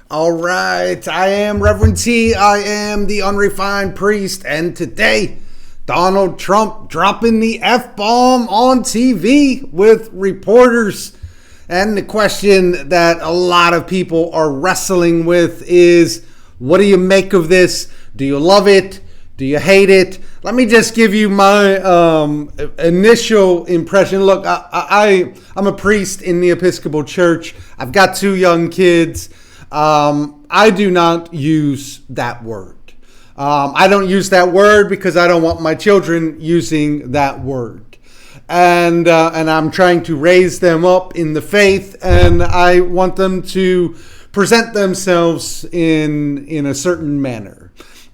All right, I am Reverend T. I am the unrefined priest, and today, Donald Trump dropping the F-bomb on TV with reporters. And the question that a lot of people are wrestling with is, what do you make of this? Do you love it? Do you hate it? Let me just give you my initial impression. Look, I'm a priest in the Episcopal Church. I've got 2 young kids. I do not use that word. I don't use that word because I don't want my children using that word. And I'm trying to raise them up in the faith, and I want them to present themselves in a certain manner.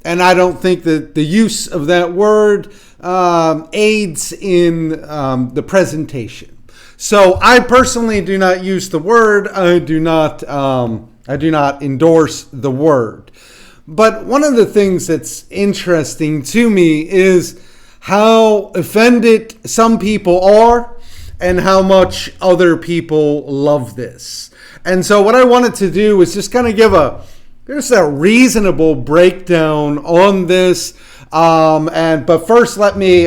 And I don't think that the use of that word aids in the presentation. So I personally do not use the word. I do not endorse the word. But one of the things that's interesting to me is how offended some people are and how much other people love this. And so what I wanted to do is just kind of give a reasonable breakdown on this. But first, let me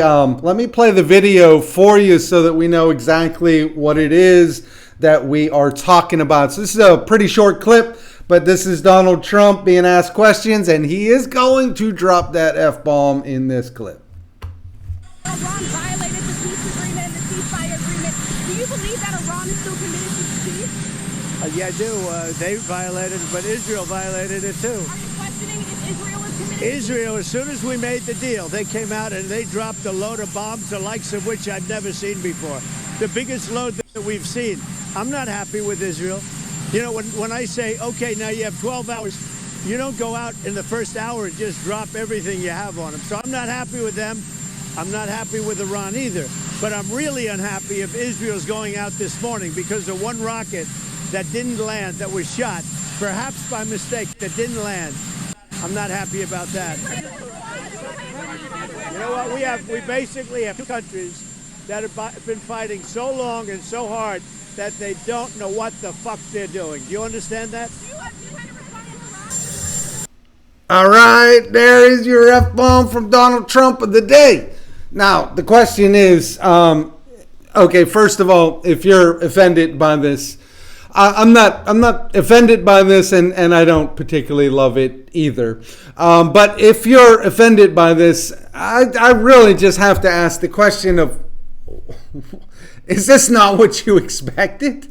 play the video for you so that we know exactly what it is that we are talking about. So this is a pretty short clip, but this is Donald Trump being asked questions, and he is going to drop that F-bomb in this clip. Iran violated the peace agreement and the ceasefire agreement. Do you believe that Iran is still committed to peace? Yeah, I do. They violated it, but Israel violated it too. Are you questioning if Israel is committed? Israel, as soon as we made the deal, they came out and they dropped a load of bombs, the likes of which I've never seen before. The biggest load that we've seen. I'm not happy with Israel. You know, when I say, okay, now you have 12 hours, you don't go out in the first hour and just drop everything you have on them. So I'm not happy with them. I'm not happy with Iran either. But I'm really unhappy if Israel's going out this morning because of one rocket that didn't land, that was shot, perhaps by mistake, that didn't land. I'm not happy about that. You know what? We basically have 2 countries that have been fighting so long and so hard that they don't know what the fuck they're doing. Do you understand that? All right, there is your F-bomb from Donald Trump of the day. Now, the question is, okay, first of all, if you're offended by this, I'm not offended by this, and I don't particularly love it either. But if you're offended by this, I really just have to ask the question of, is this not what you expected?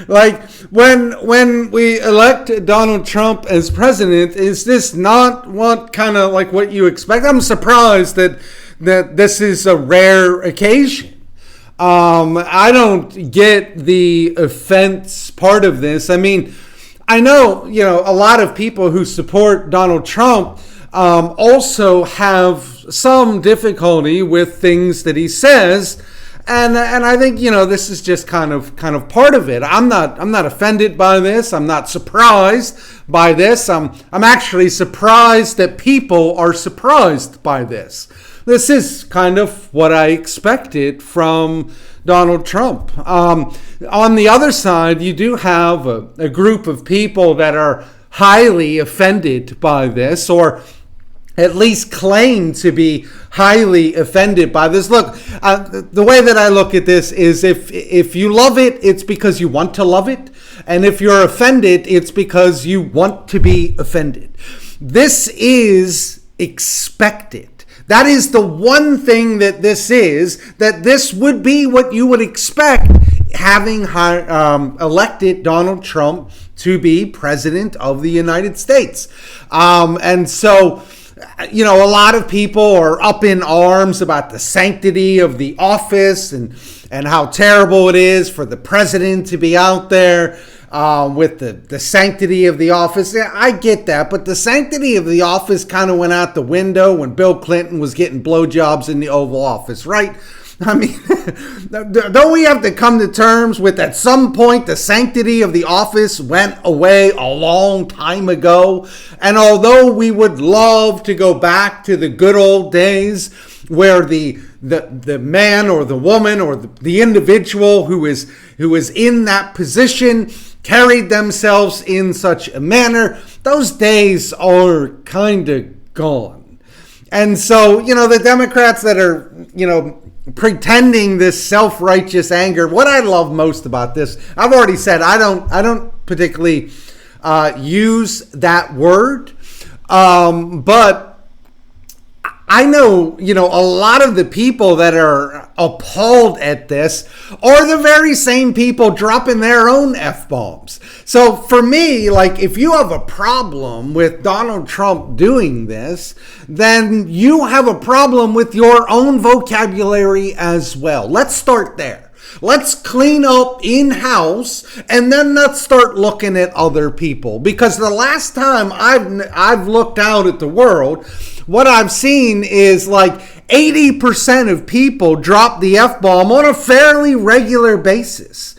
Like, when we elect Donald Trump as president, is this not what you expect? I'm surprised that this is a rare occasion. I don't get the offense part of this. I mean, I know, a lot of people who support Donald Trump also have some difficulty with things that he says. And I think, this is just kind of part of it. I'm not offended by this. I'm not surprised by this. I'm actually surprised that people are surprised by this. This is kind of what I expected from Donald Trump. On the other side, you do have a group of people that are highly offended by this, or at least claim to be highly offended by this. Look, the way that I look at this is if you love it, it's because you want to love it. And if you're offended, it's because you want to be offended. This is expected. That is the one thing that this would be what you would expect having elected Donald Trump to be president of the United States. And so, a lot of people are up in arms about the sanctity of the office and how terrible it is for the president to be out there with the sanctity of the office. Yeah, I get that, but the sanctity of the office kind of went out the window when Bill Clinton was getting blowjobs in the Oval Office, right? I mean, don't we have to come to terms with at some point the sanctity of the office went away a long time ago? And although we would love to go back to the good old days where the the man or the woman or the individual who is in that position carried themselves in such a manner, those days are kind of gone. And so, the Democrats that are, pretending this self-righteous anger, what I love most about this, I've already said, I don't particularly use that word, but I know, a lot of the people that are appalled at this are the very same people dropping their own F-bombs. So for me, if you have a problem with Donald Trump doing this, then you have a problem with your own vocabulary as well. Let's start there. Let's clean up in-house, and then let's start looking at other people. Because the last time I've looked out at the world, what I've seen is 80% of people drop the F-bomb on a fairly regular basis.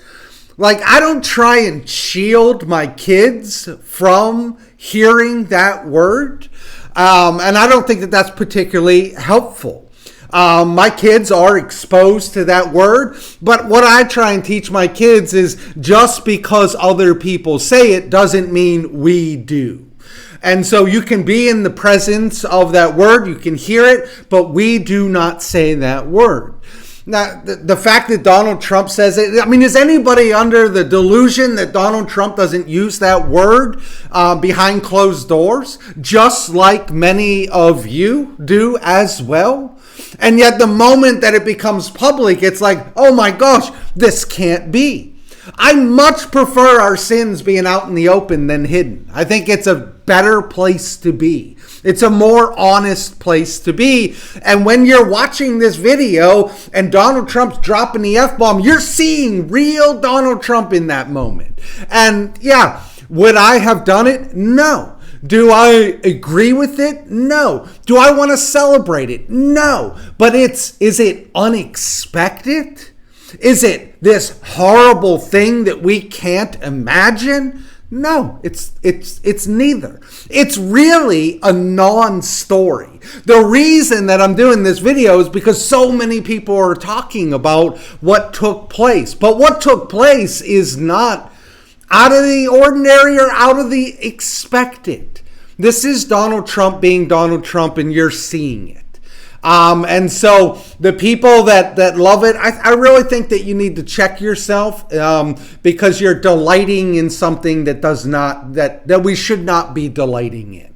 I don't try and shield my kids from hearing that word, and I don't think that that's particularly helpful. My kids are exposed to that word, but what I try and teach my kids is just because other people say it doesn't mean we do. And so you can be in the presence of that word, you can hear it, but we do not say that word. Now, the fact that Donald Trump says it, is anybody under the delusion that Donald Trump doesn't use that word behind closed doors, just like many of you do as well? And yet the moment that it becomes public, it's oh my gosh, this can't be. I much prefer our sins being out in the open than hidden. I think it's a better place to be. It's a more honest place to be. And when you're watching this video and Donald Trump's dropping the F-bomb, you're seeing real Donald Trump in that moment. And yeah, would I have done it? No. Do I agree with it? No. Do I want to celebrate it? No. But is it unexpected? Is it this horrible thing that we can't imagine? No, it's neither. It's really a non-story. The reason that I'm doing this video is because so many people are talking about what took place. But what took place is not out of the ordinary or out of the expected. This is Donald Trump being Donald Trump, and you're seeing it. And so the people that love it, I really think that you need to check yourself because you're delighting in something that we should not be delighting in.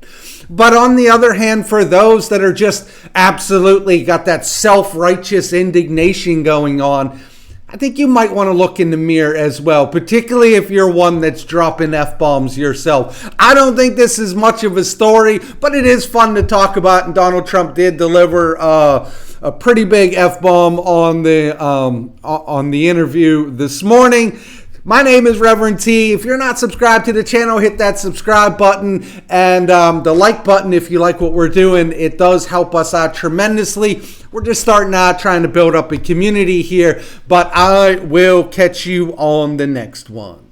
But on the other hand, for those that are just absolutely got that self-righteous indignation going on, I think you might want to look in the mirror as well, particularly if you're one that's dropping F-bombs yourself. I don't think this is much of a story, but it is fun to talk about, and Donald Trump did deliver a pretty big F-bomb on the interview this morning. My name is Reverend T. If you're not subscribed to the channel, hit that subscribe button and the like button if you like what we're doing. It does help us out tremendously. We're just starting out trying to build up a community here, but I will catch you on the next one.